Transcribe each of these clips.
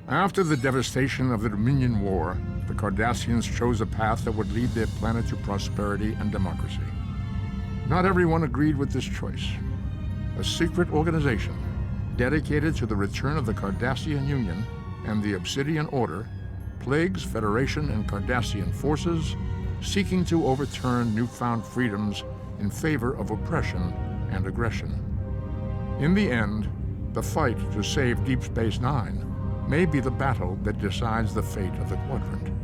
After the devastation of the Dominion War, the Cardassians chose a path that would lead their planet to prosperity and democracy. Not everyone agreed with this choice. A secret organization dedicated to the return of the Cardassian Union and the Obsidian Order plagues Federation and Cardassian forces, seeking to overturn newfound freedoms in favor of oppression and aggression. In the end, the fight to save Deep Space Nine may be the battle that decides the fate of the Quadrant.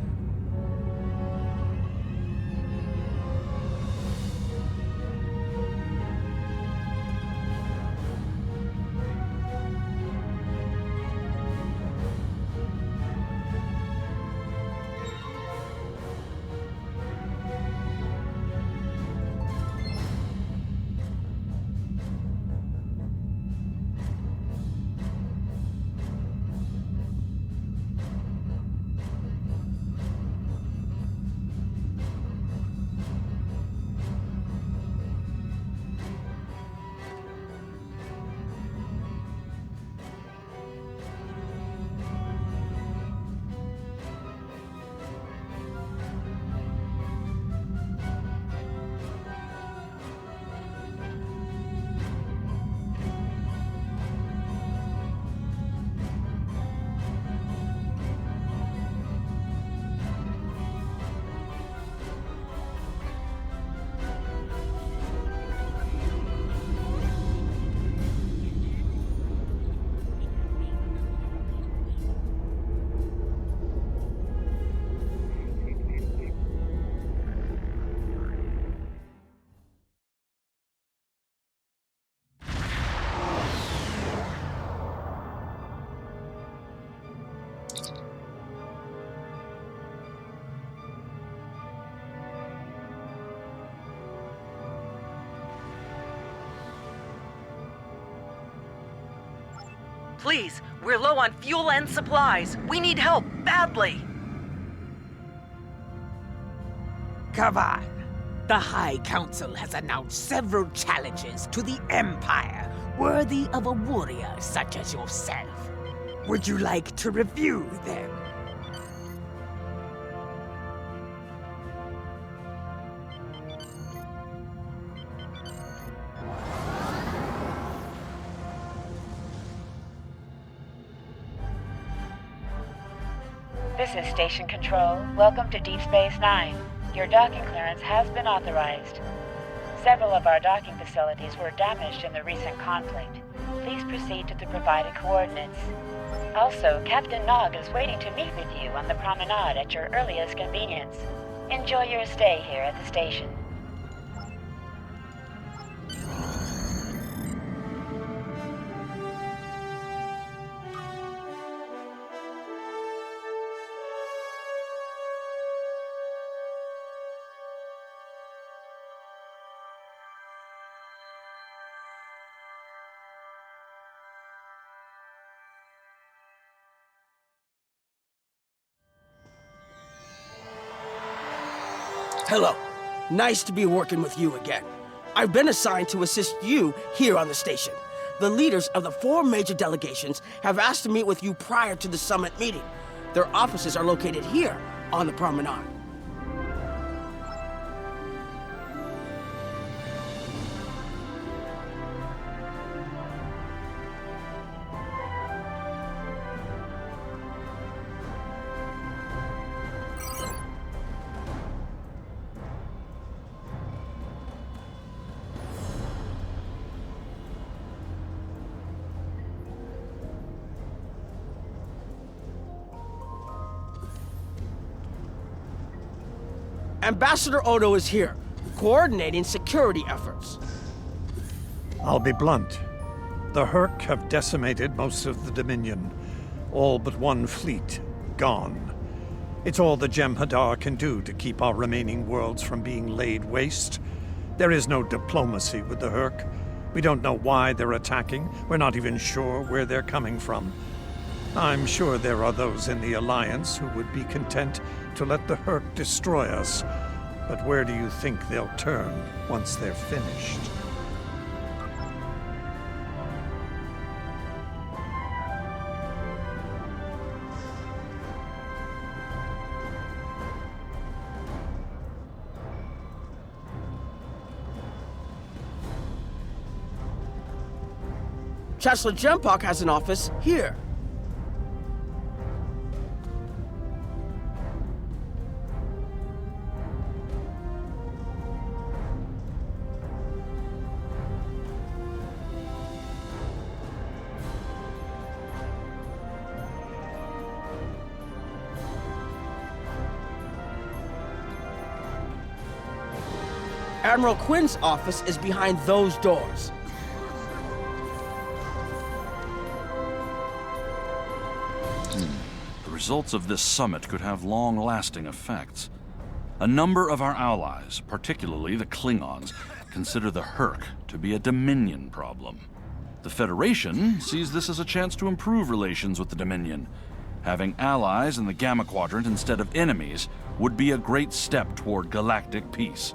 Please, we're low on fuel and supplies. We need help, badly. Kavan, the High Council has announced several challenges to the Empire, worthy of a warrior such as yourself. Would you like to review them? This is Station Control. Welcome to Deep Space Nine. Your docking clearance has been authorized. Several of our docking facilities were damaged in the recent conflict. Please proceed to the provided coordinates. Also, Captain Nog is waiting to meet with you on the promenade at your earliest convenience. Enjoy your stay here at the station. Hello. Nice to be working with you again. I've been assigned to assist you here on the station. The leaders of the 4 major delegations have asked to meet with you prior to the summit meeting. Their offices are located here on the promenade. Ambassador Odo is here, coordinating security efforts. I'll be blunt. The Hurk have decimated most of the Dominion. All but one fleet, gone. It's all the Jem'Hadar can do to keep our remaining worlds from being laid waste. There is no diplomacy with the Hurk. We don't know why they're attacking. We're not even sure where they're coming from. I'm sure there are those in the Alliance who would be content to let the Hurk destroy us. But where do you think they'll turn once they're finished? Chancellor Jempok has an office here. Admiral Quinn's office is behind those doors. The results of this summit could have long-lasting effects. A number of our allies, particularly the Klingons, consider the Herc to be a Dominion problem. The Federation sees this as a chance to improve relations with the Dominion. Having allies in the Gamma Quadrant instead of enemies would be a great step toward galactic peace.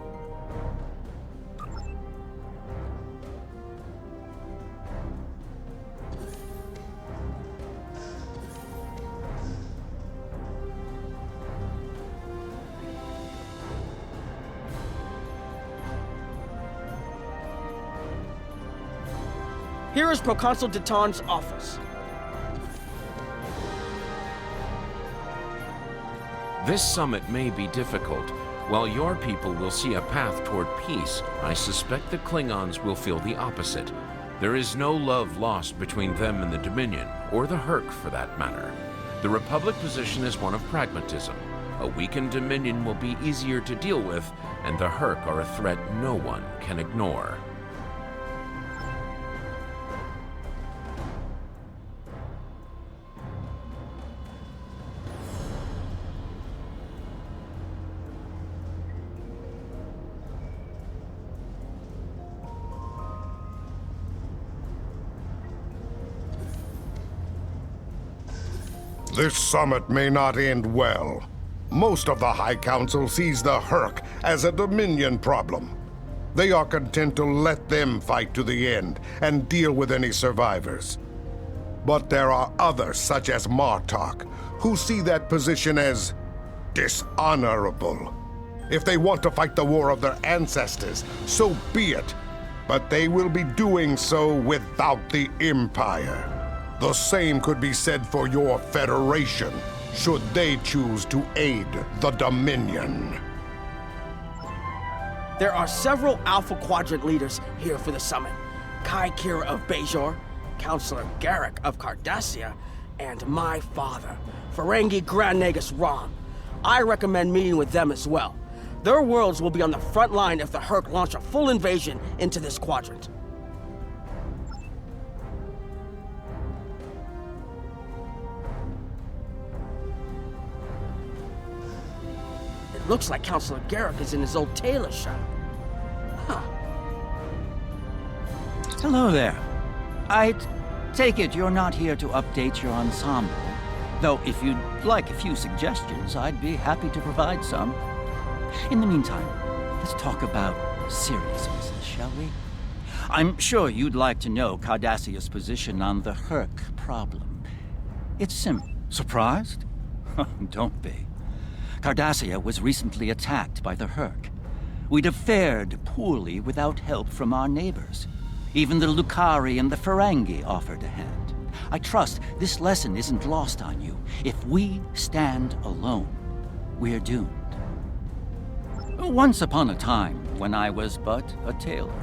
Here is Proconsul Deton's office. This summit may be difficult. While your people will see a path toward peace, I suspect the Klingons will feel the opposite. There is no love lost between them and the Dominion, or the Herc for that matter. The Republic position is one of pragmatism. A weakened Dominion will be easier to deal with, and the Herc are a threat no one can ignore. This summit may not end well. Most of the High Council sees the Herc as a Dominion problem. They are content to let them fight to the end and deal with any survivors. But there are others, such as Martok, who see that position as dishonorable. If they want to fight the war of their ancestors, so be it. But they will be doing so without the Empire. The same could be said for your Federation, should they choose to aid the Dominion. There are several Alpha Quadrant leaders here for the summit. Kai Kira of Bajor, Counselor Garrick of Cardassia, and my father, Ferengi Grand Nagus Rom. I recommend meeting with them as well. Their worlds will be on the front line if the Herc launch a full invasion into this quadrant. Looks like Counselor Garrick is in his old tailor shop. Huh. Hello there. I take it you're not here to update your ensemble. Though if you'd like a few suggestions, I'd be happy to provide some. In the meantime, let's talk about serious business, shall we? I'm sure you'd like to know Cardassia's position on the Herc problem. It's simple. Surprised? Don't be. Cardassia was recently attacked by the Herc. We'd have fared poorly without help from our neighbors. Even the Lucari and the Ferengi offered a hand. I trust this lesson isn't lost on you. If we stand alone, we're doomed. Once upon a time, when I was but a tailor.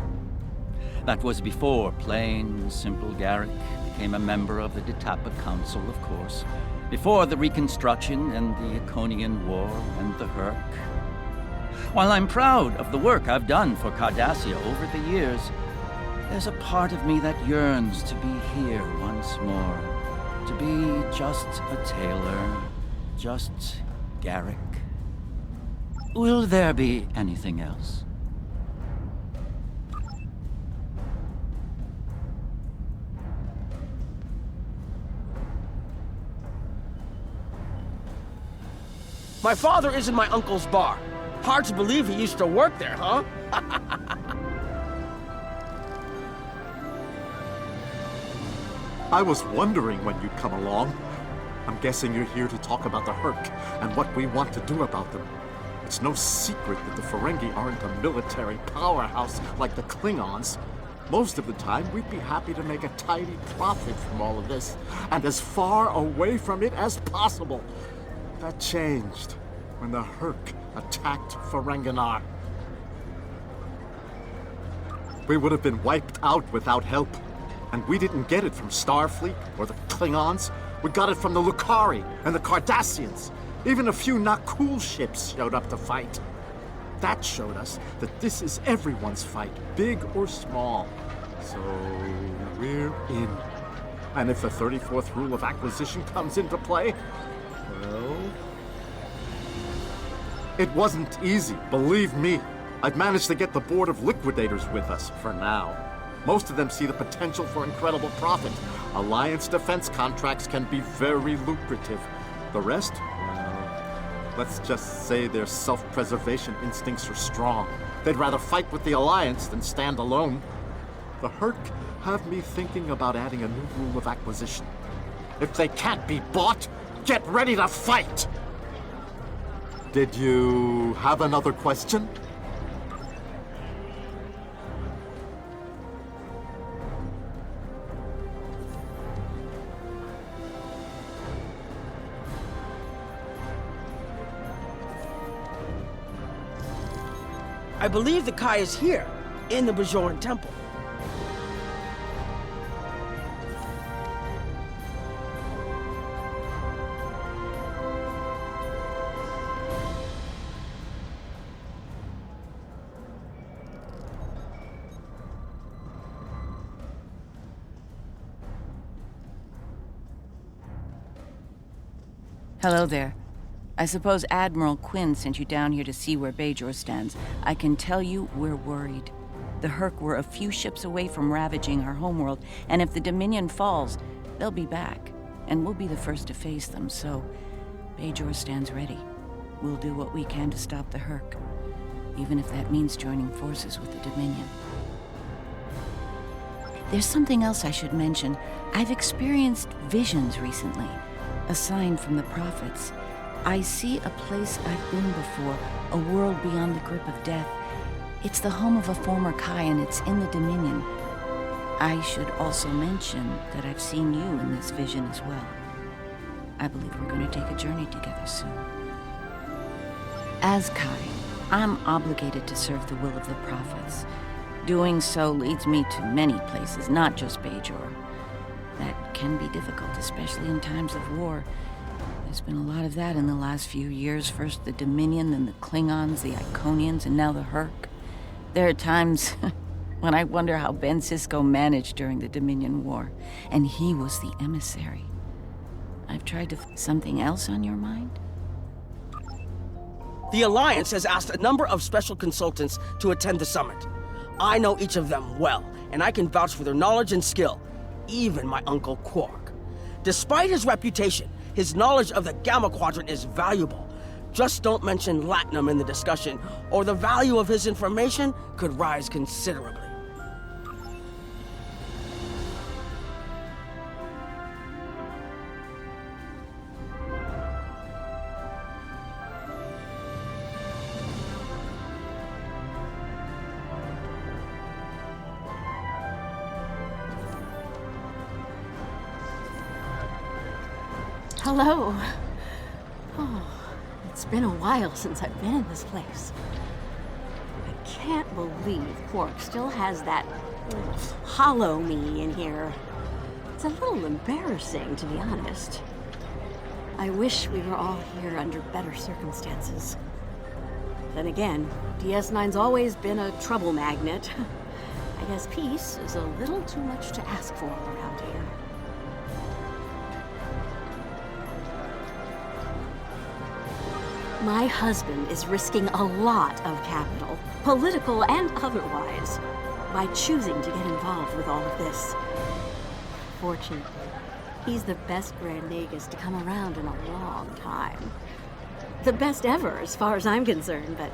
That was before plain, simple Garrick became a member of the Detapa Council, of course. Before the Reconstruction and the Iconian War and the Herc. While I'm proud of the work I've done for Cardassia over the years, there's a part of me that yearns to be here once more. To be just a tailor, just Garrick. Will there be anything else? My father is in my uncle's bar. Hard to believe he used to work there, huh? I was wondering when you'd come along. I'm guessing you're here to talk about the Herc and what we want to do about them. It's no secret that the Ferengi aren't a military powerhouse like the Klingons. Most of the time, we'd be happy to make a tidy profit from all of this, and as far away from it as possible. That changed when the Herc attacked Ferenginar. We would have been wiped out without help. And we didn't get it from Starfleet or the Klingons. We got it from the Lucari and the Cardassians. Even a few not cool ships showed up to fight. That showed us that this is everyone's fight, big or small. So we're in. And if the 34th rule of acquisition comes into play, well, it wasn't easy, believe me. I've managed to get the Board of Liquidators with us for now. Most of them see the potential for incredible profit. Alliance defense contracts can be very lucrative. The rest, well, let's just say their self-preservation instincts are strong. They'd rather fight with the Alliance than stand alone. The Herc have me thinking about adding a new rule of acquisition. If they can't be bought, get ready to fight! Did you have another question? I believe the Kai is here, in the Bajoran Temple. Hello there. I suppose Admiral Quinn sent you down here to see where Bajor stands. I can tell you we're worried. The Herc were a few ships away from ravaging our homeworld, and if the Dominion falls, they'll be back, and we'll be the first to face them, so Bajor stands ready. We'll do what we can to stop the Herc, even if that means joining forces with the Dominion. There's something else I should mention. I've experienced visions recently, a sign from the prophets. I see a place I've been before, a world beyond the grip of death. It's the home of a former Kai, and it's in the Dominion. I should also mention that I've seen you in this vision as well. I believe we're going to take a journey together soon. As Kai, I'm obligated to serve the will of the prophets. Doing so leads me to many places, not just Bajor. That can be difficult, especially in times of war. There's been a lot of that in the last few years. First the Dominion, then the Klingons, the Iconians, and now the Herc. There are times when I wonder how Ben Sisko managed during the Dominion War, and he was the emissary. I've tried to... Something else on your mind? The Alliance has asked a number of special consultants to attend the summit. I know each of them well, and I can vouch for their knowledge and skill. Even my Uncle Quark. Despite his reputation, his knowledge of the Gamma Quadrant is valuable. Just don't mention Latinum in the discussion, or the value of his information could rise considerably. Hello. Oh, it's been a while since I've been in this place. I can't believe Quark still has that hollow me in here. It's a little embarrassing, to be honest. I wish we were all here under better circumstances. Then again, DS9's always been a trouble magnet. I guess peace is a little too much to ask for around here. My husband is risking a lot of capital, political and otherwise, by choosing to get involved with all of this. Fortunately, he's the best Grand Nagus to come around in a long time. The best ever, as far as I'm concerned, but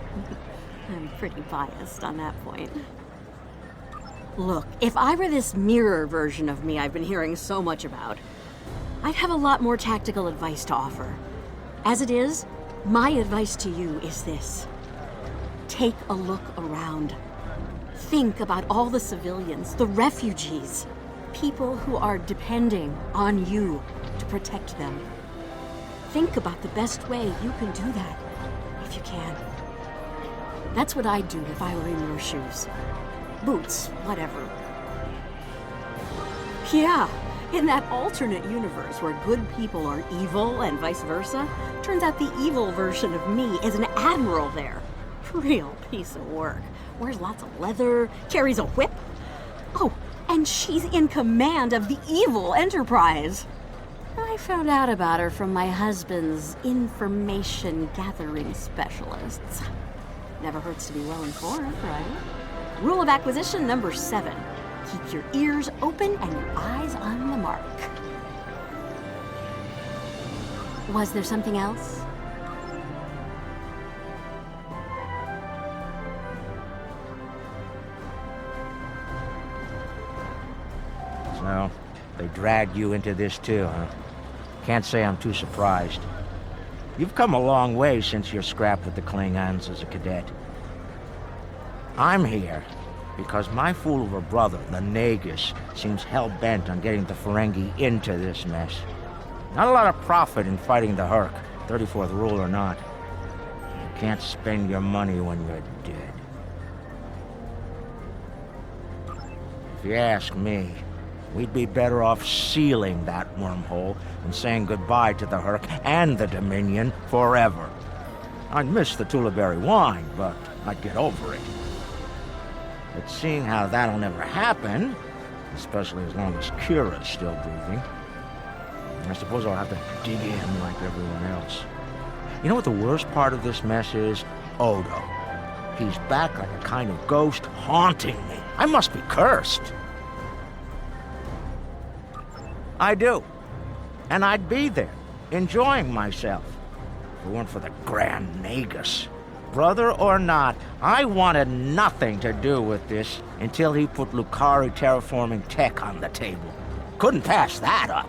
I'm pretty biased on that point. Look, if I were this mirror version of me I've been hearing so much about, I'd have a lot more tactical advice to offer. As it is, my advice to you is this. Take a look around. Think about all the civilians, the refugees, people who are depending on you to protect them. Think about the best way you can do that, if you can. That's what I'd do if I were in your shoes. Boots, whatever. Yeah, in that alternate universe where good people are evil and vice versa, turns out the evil version of me is an admiral there. Real piece of work. Wears lots of leather, carries a whip. Oh, and she's in command of the evil Enterprise. I found out about her from my husband's information gathering specialists. Never hurts to be well informed, right? Rule of acquisition number 7. Keep your ears open and your eyes on the mark. Was there something else? So, they dragged you into this too, huh? Can't say I'm too surprised. You've come a long way since your scrap with the Klingons as a cadet. I'm here because my fool of a brother, the Nagus, seems hell-bent on getting the Ferengi into this mess. Not a lot of profit in fighting the Hurk, 34th rule or not. You can't spend your money when you're dead. If you ask me, we'd be better off sealing that wormhole and saying goodbye to the Hurk and the Dominion forever. I'd miss the Tullaberry wine, but I'd get over it. But seeing how that'll never happen, especially as long as Kira's still breathing, I suppose I'll have to dig in like everyone else. You know what the worst part of this mess is? Odo. He's back like a kind of ghost haunting me. I must be cursed. I do. And I'd be there, enjoying myself, if it weren't for the Grand Nagus. Brother or not, I wanted nothing to do with this until he put Lukari terraforming tech on the table. Couldn't pass that up.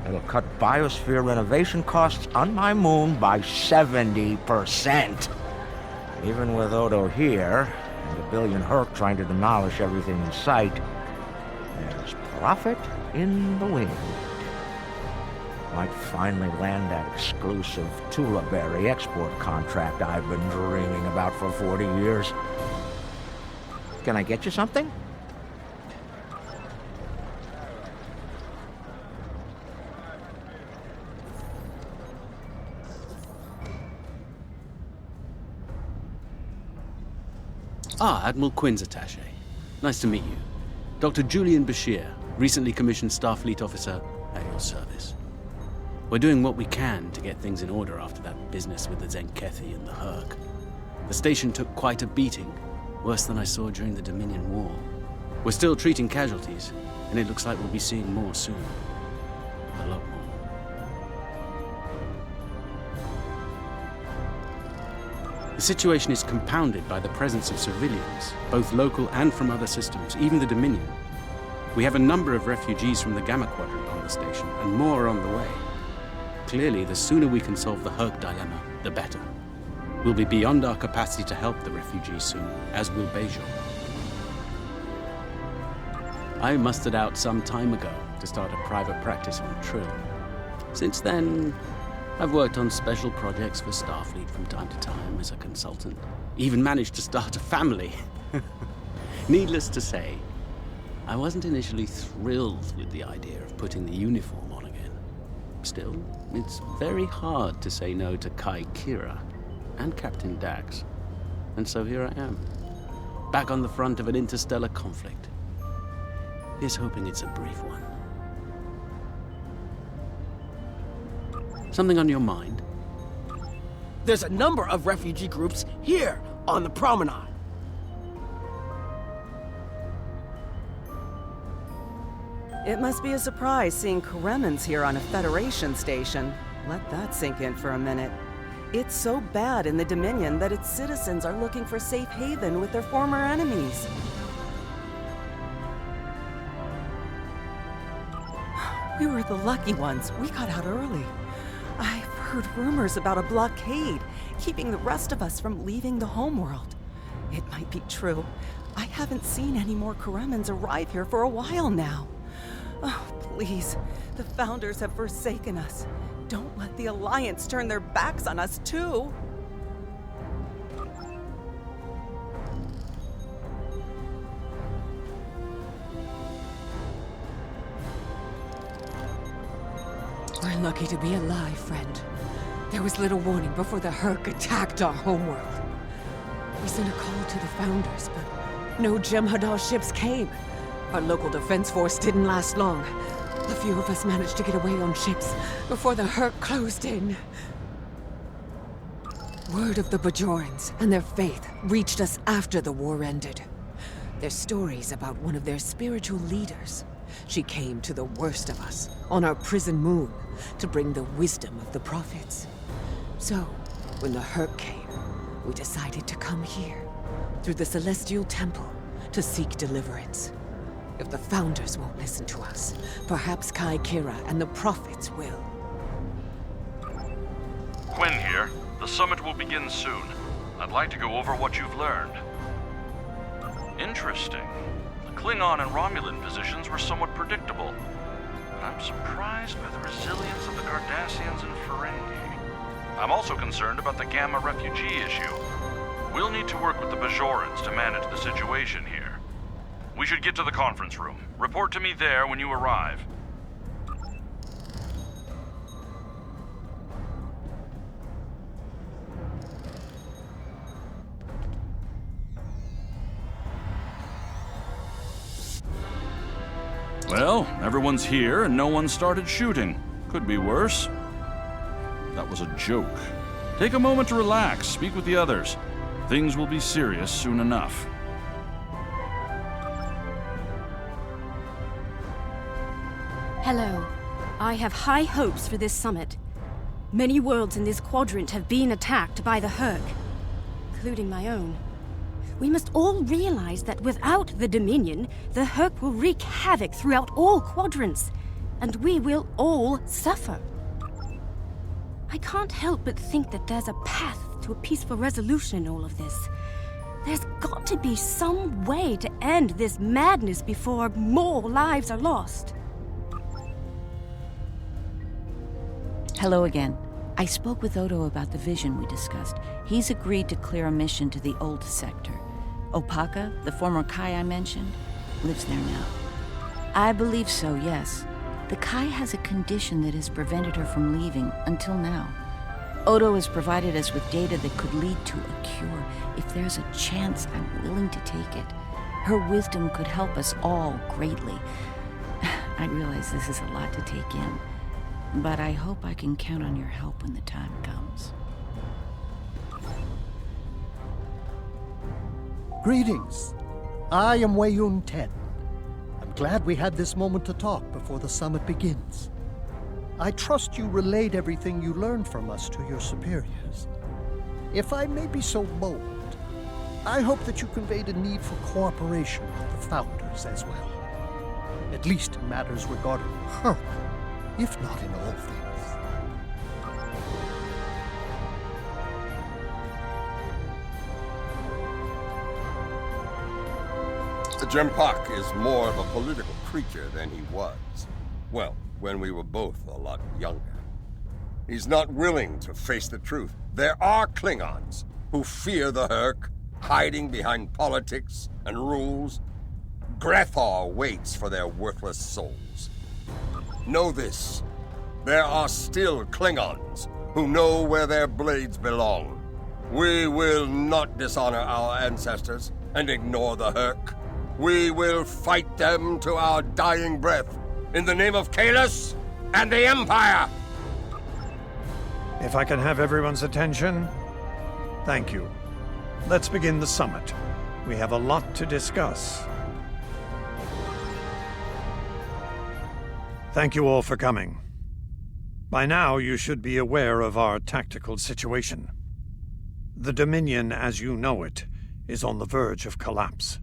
It'll cut biosphere renovation costs on my moon by 70%. Even with Odo here, and a billion Hurk trying to demolish everything in sight, there's profit in the wind. Might finally land that exclusive Tullaberry export contract I've been dreaming about for 40 years. Can I get you something? Ah, Admiral Quinn's attaché. Nice to meet you. Dr. Julian Bashir, recently commissioned Starfleet officer, at your service. We're doing what we can to get things in order after that business with the Zenkethi and the Hurk. The station took quite a beating, worse than I saw during the Dominion War. We're still treating casualties, and it looks like we'll be seeing more soon. A lot more. The situation is compounded by the presence of civilians, both local and from other systems, even the Dominion. We have a number of refugees from the Gamma Quadrant on the station, and more are on the way. Clearly, the sooner we can solve the Hurk dilemma, the better. We'll be beyond our capacity to help the refugees soon, as will Bajor. I mustered out some time ago to start a private practice on Trill. Since then, I've worked on special projects for Starfleet from time to time as a consultant. Even managed to start a family. Needless to say, I wasn't initially thrilled with the idea of putting the uniform on again. Still, it's very hard to say no to Kai Kira and Captain Dax. And so here I am, back on the front of an interstellar conflict. Here's hoping it's a brief one. Something on your mind? There's a number of refugee groups here on the promenade. It must be a surprise seeing Kremens here on a Federation station. Let that sink in for a minute. It's so bad in the Dominion that its citizens are looking for safe haven with their former enemies. We were the lucky ones. We got out early. I've heard rumors about a blockade, keeping the rest of us from leaving the homeworld. It might be true. I haven't seen any more Karemans arrive here for a while now. Oh, please. The Founders have forsaken us. Don't let the Alliance turn their backs on us, too. We're lucky to be alive, friend. There was little warning before the Herc attacked our homeworld. We sent a call to the Founders, but no Jem'Hadar ships came. Our local defense force didn't last long. A few of us managed to get away on ships before the Herc closed in. Word of the Bajorans and their faith reached us after the war ended. Their stories about one of their spiritual leaders. She came to the worst of us, on our prison moon, to bring the wisdom of the prophets. So, when the Herc came, we decided to come here, through the Celestial Temple, to seek deliverance. If the Founders won't listen to us, perhaps Kai Kira and the prophets will. Quinn here. The summit will begin soon. I'd like to go over what you've learned. Interesting. The Klingon and Romulan positions were somewhat predictable. But I'm surprised by the resilience of the Cardassians and Ferengi. I'm also concerned about the Gamma refugee issue. We'll need to work with the Bajorans to manage the situation here. We should get to the conference room. Report to me there when you arrive. Well, everyone's here and no one started shooting. Could be worse. That was a joke. Take a moment to relax, speak with the others. Things will be serious soon enough. Hello. I have high hopes for this summit. Many worlds in this quadrant have been attacked by the Herc, including my own. We must all realize that without the Dominion, the Herc will wreak havoc throughout all quadrants, and we will all suffer. I can't help but think that there's a path to a peaceful resolution in all of this. There's got to be some way to end this madness before more lives are lost. Hello again. I spoke with Odo about the vision we discussed. He's agreed to clear a mission to the old sector. Opaka, the former Kai I mentioned, lives there now. I believe so, yes. The Kai has a condition that has prevented her from leaving until now. Odo has provided us with data that could lead to a cure. If there's a chance, I'm willing to take it. Her wisdom could help us all greatly. I realize this is a lot to take in, but I hope I can count on your help when the time comes. Greetings. I am Wayun Ten. I'm glad we had this moment to talk before the summit begins. I trust you relayed everything you learned from us to your superiors. If I may be so bold, I hope that you conveyed a need for cooperation with the Founders as well. At least in matters regarding her, if not in all things. Jempak is more of a political creature than he was. Well, when we were both a lot younger. He's not willing to face the truth. There are Klingons who fear the Herc, hiding behind politics and rules. Grethar waits for their worthless souls. Know this. There are still Klingons who know where their blades belong. We will not dishonor our ancestors and ignore the Herc. We will fight them to our dying breath in the name of Kahless and the Empire! If I can have everyone's attention, thank you. Let's begin the summit. We have a lot to discuss. Thank you all for coming. By now, you should be aware of our tactical situation. The Dominion, as you know it, is on the verge of collapse.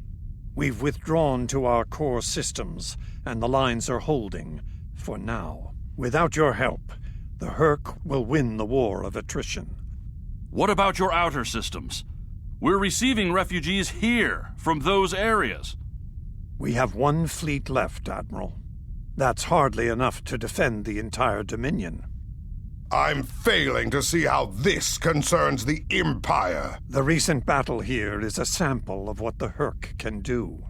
We've withdrawn to our core systems, and the lines are holding, for now. Without your help, the Herc will win the war of attrition. What about your outer systems? We're receiving refugees here, from those areas. We have one fleet left, Admiral. That's hardly enough to defend the entire Dominion. I'm failing to see how this concerns the Empire. The recent battle here is a sample of what the Herc can do.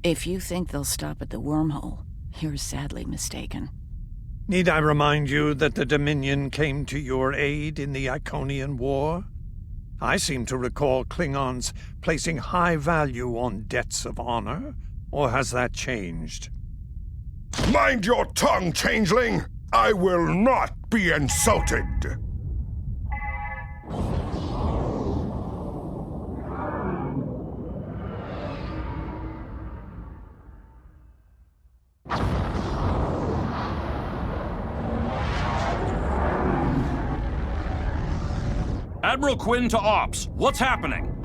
If you think they'll stop at the wormhole, you're sadly mistaken. Need I remind you that the Dominion came to your aid in the Iconian War? I seem to recall Klingons placing high value on debts of honor, or has that changed? Mind your tongue, changeling! I will not be insulted! Admiral Quinn to Ops. What's happening?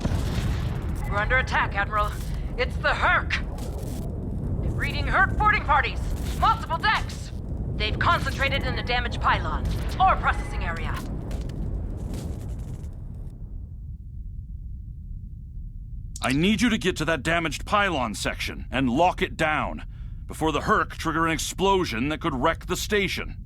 We're under attack, Admiral. It's the Herc. They're reading Herc boarding parties. Multiple decks. They've concentrated in a damaged pylon. Ore processing area. I need you to get to that damaged pylon section and lock it down before the Herc trigger an explosion that could wreck the station.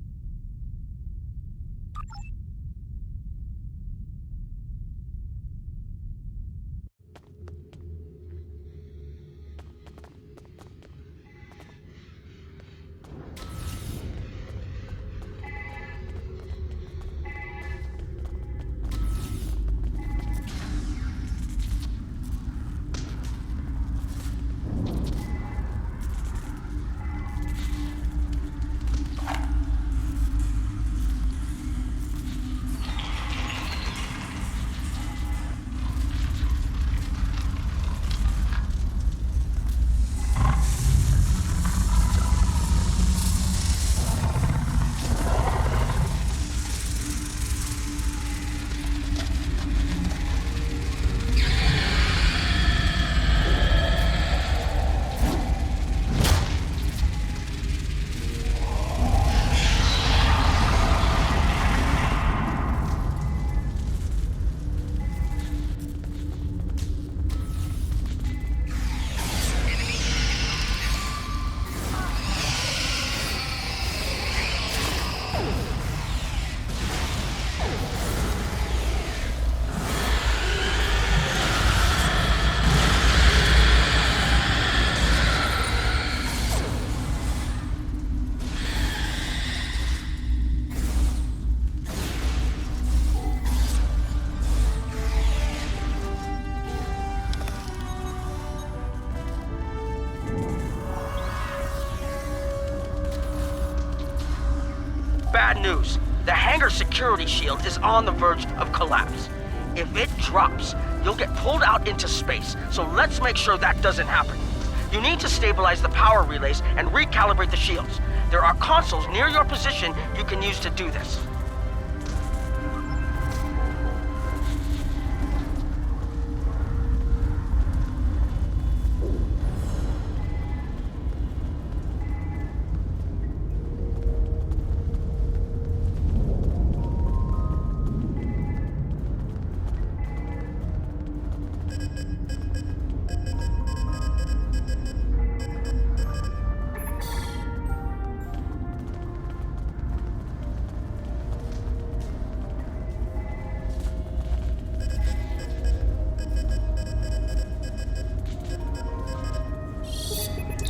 Bad news. The hangar security shield is on the verge of collapse. If it drops, you'll get pulled out into space, so let's make sure that doesn't happen. You need to stabilize the power relays and recalibrate the shields. There are consoles near your position you can use to do this.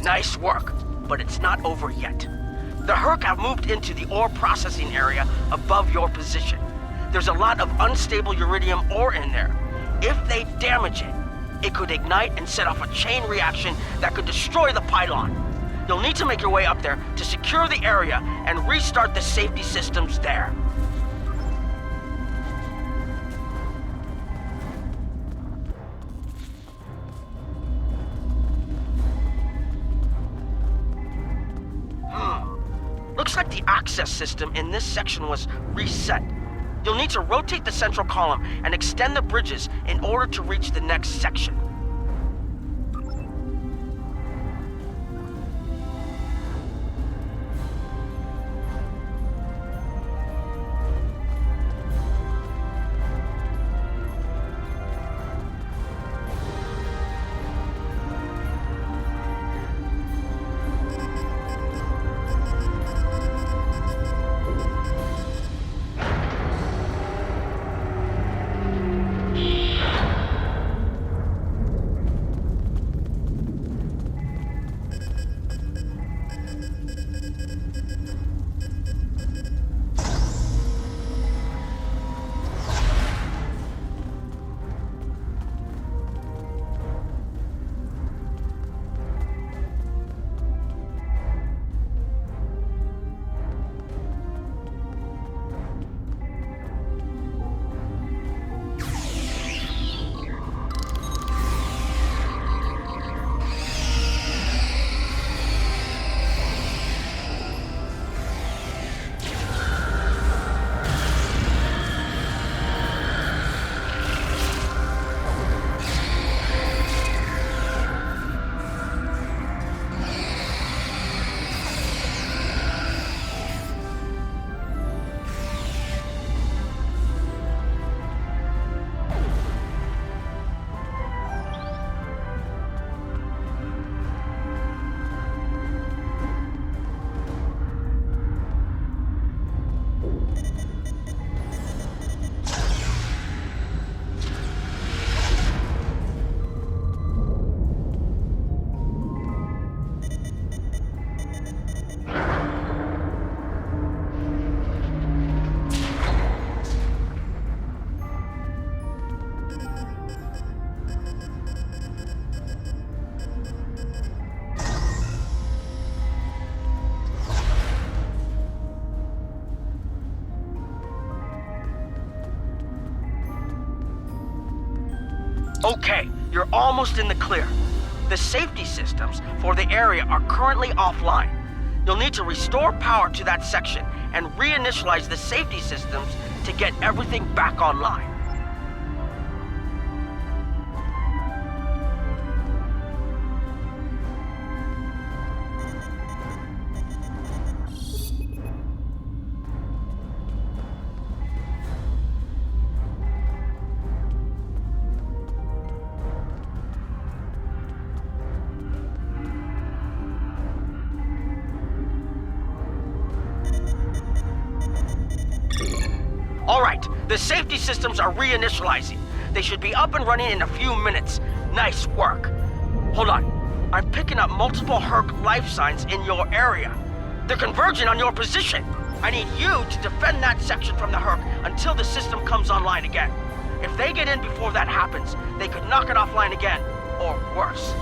Nice work, but it's not over yet. The Herc have moved into the ore processing area above your position. There's a lot of unstable uridium ore in there. If they damage it, it could ignite and set off a chain reaction that could destroy the pylon. You'll need to make your way up there to secure the area and restart the safety systems there. Looks like the access system in this section was reset. You'll need to rotate the central column and extend the bridges in order to reach the next section. Okay, you're almost in the clear. The safety systems for the area are currently offline. You'll need to restore power to that section and reinitialize the safety systems to get everything back online. All right, the safety systems are reinitializing. They should be up and running in a few minutes. Nice work. Hold on. I'm picking up multiple Herc life signs in your area. They're converging on your position. I need you to defend that section from the Herc until the system comes online again. If they get in before that happens, they could knock it offline again, or worse.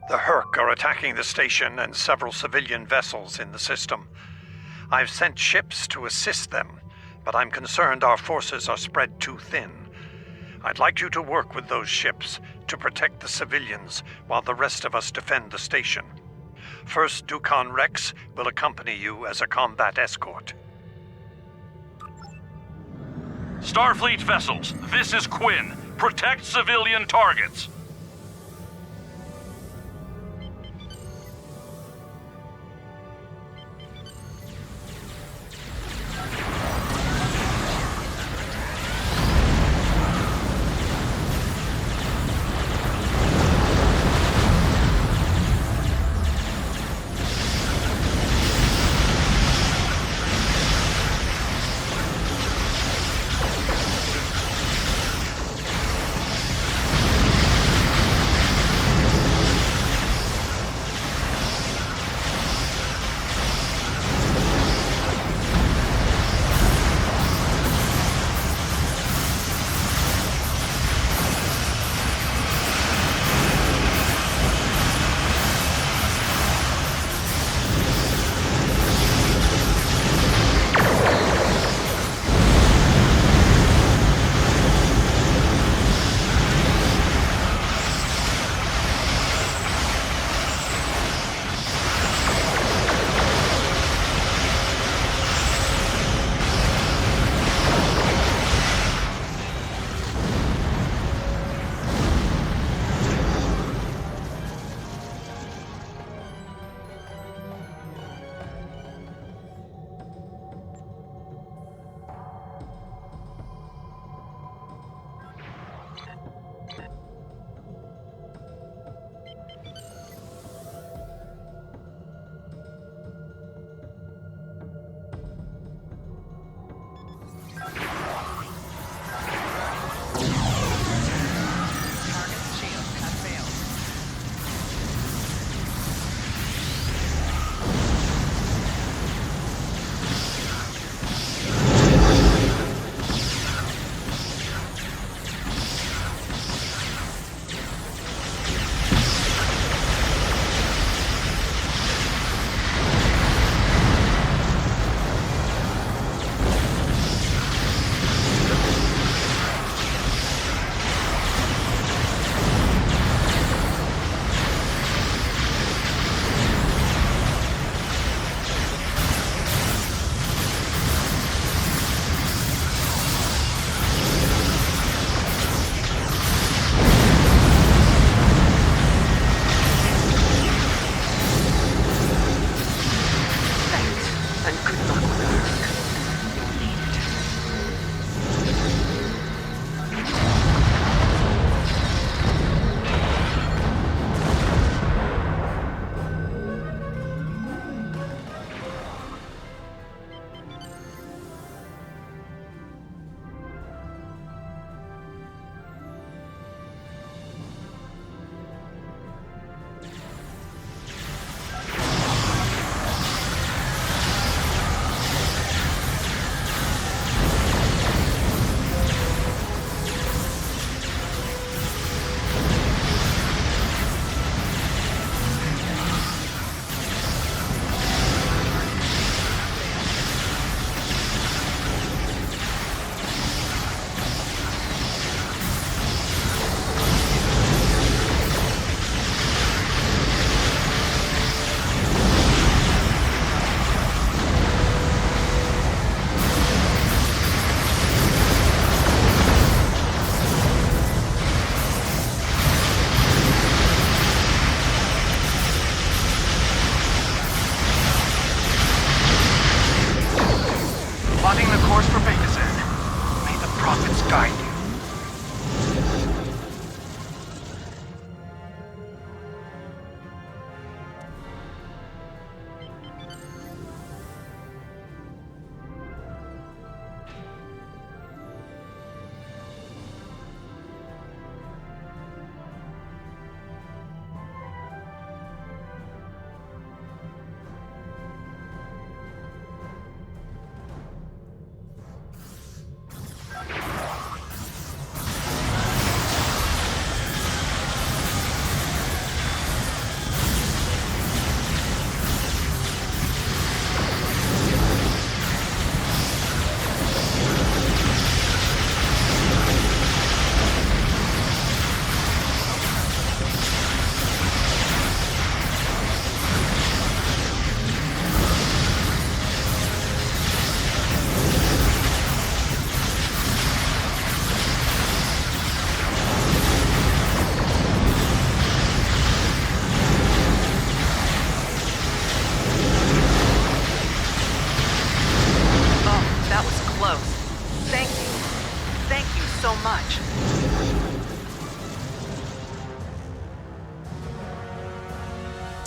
The Herc are attacking the station and several civilian vessels in the system. I've sent ships to assist them, but I'm concerned our forces are spread too thin. I'd like you to work with those ships to protect the civilians while the rest of us defend the station. First Dukan Rex will accompany you as a combat escort. Starfleet vessels, this is Quinn. Protect civilian targets.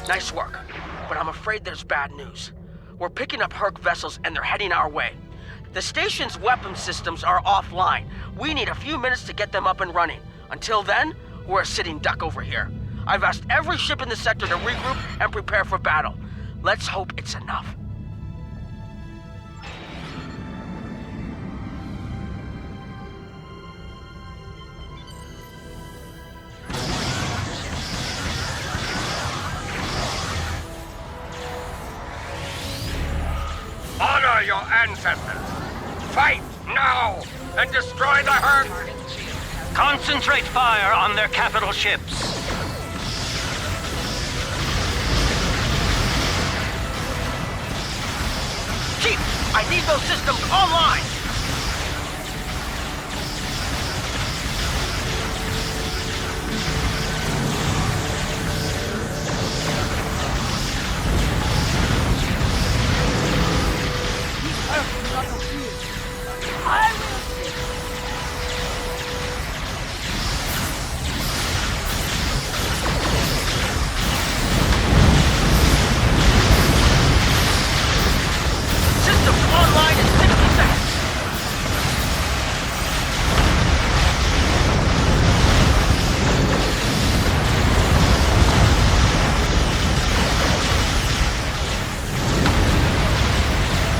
Nice work. But I'm afraid there's bad news. We're picking up Herc vessels and they're heading our way. The station's weapon systems are offline. We need a few minutes to get them up and running. Until then, we're a sitting duck over here. I've asked every ship in the sector to regroup and prepare for battle. Let's hope it's enough. Honor your ancestors. Fight now and destroy the Herc. Concentrate fire on their capital ships. Chief, I need those systems online.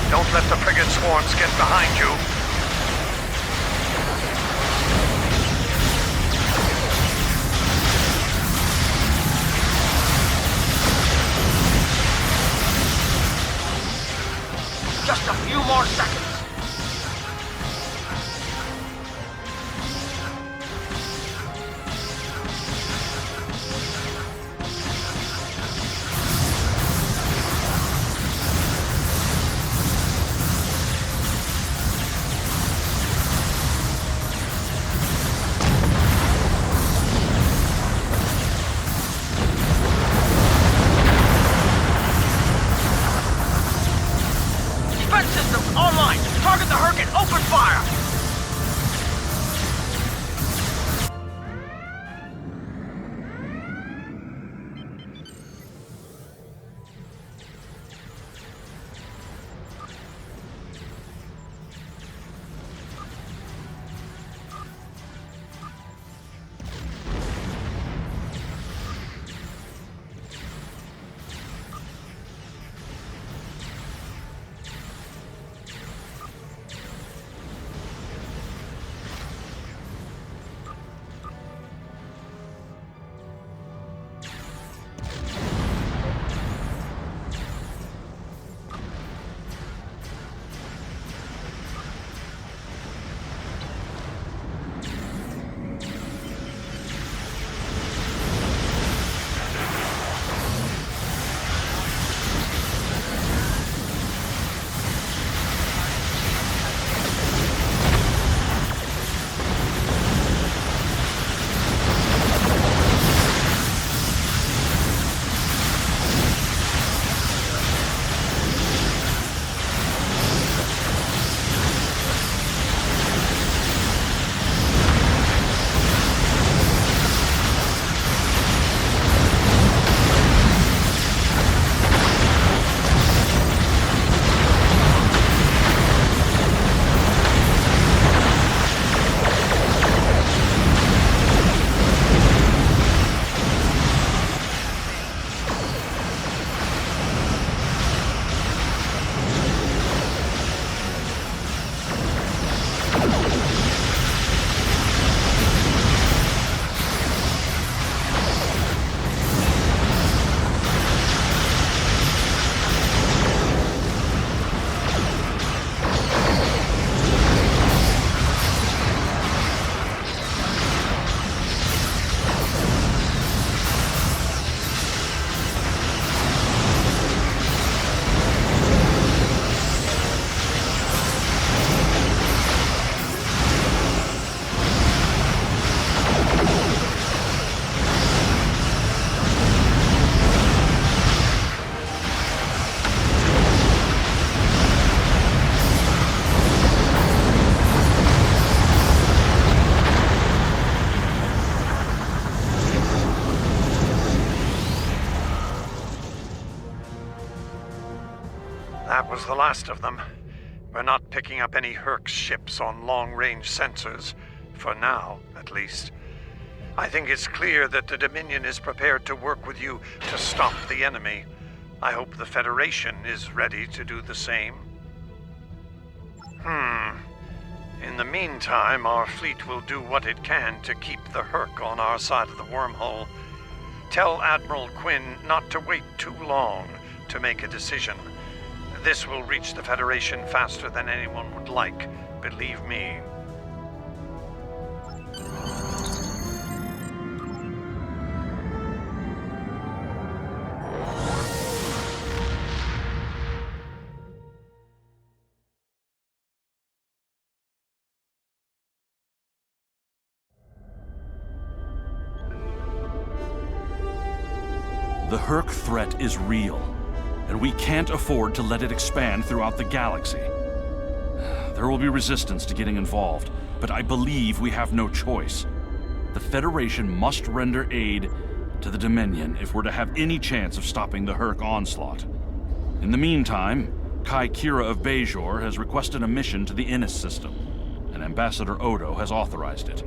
Don't let the frigate swarms get behind you. Just a few more seconds. Defense systems online. Target the Herc and open fire. That was the last of them. We're not picking up any Herc ships on long-range sensors. For now, at least. I think it's clear that the Dominion is prepared to work with you to stop the enemy. I hope the Federation is ready to do the same. In the meantime, our fleet will do what it can to keep the Herc on our side of the wormhole. Tell Admiral Quinn not to wait too long to make a decision. This will reach the Federation faster than anyone would like, believe me. The Herc threat is real, and we can't afford to let it expand throughout the galaxy. There will be resistance to getting involved, but I believe we have no choice. The Federation must render aid to the Dominion if we're to have any chance of stopping the Herc onslaught. In the meantime, Kai Kira of Bajor has requested a mission to the Innis system, and Ambassador Odo has authorized it.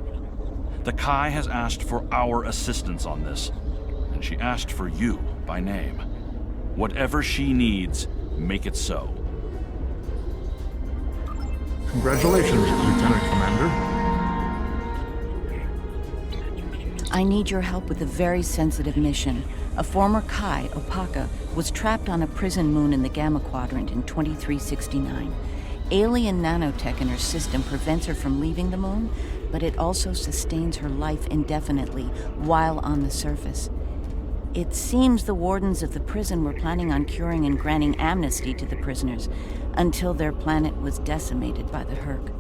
The Kai has asked for our assistance on this, and she asked for you by name. Whatever she needs, make it so. Congratulations, Lieutenant Commander. I need your help with a very sensitive mission. A former Kai, Opaka, was trapped on a prison moon in the Gamma Quadrant in 2369. Alien nanotech in her system prevents her from leaving the moon, but it also sustains her life indefinitely while on the surface. It seems the wardens of the prison were planning on curing and granting amnesty to the prisoners until their planet was decimated by the Herc.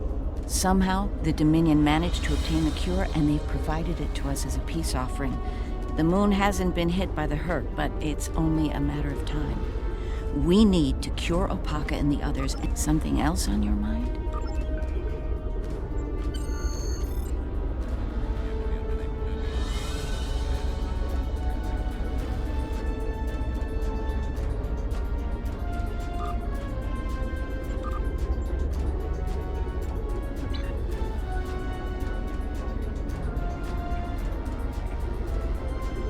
Somehow, the Dominion managed to obtain the cure, and they've provided it to us as a peace offering. The moon hasn't been hit by the Herc, but it's only a matter of time. We need to cure Opaka and the others. Something else on your mind?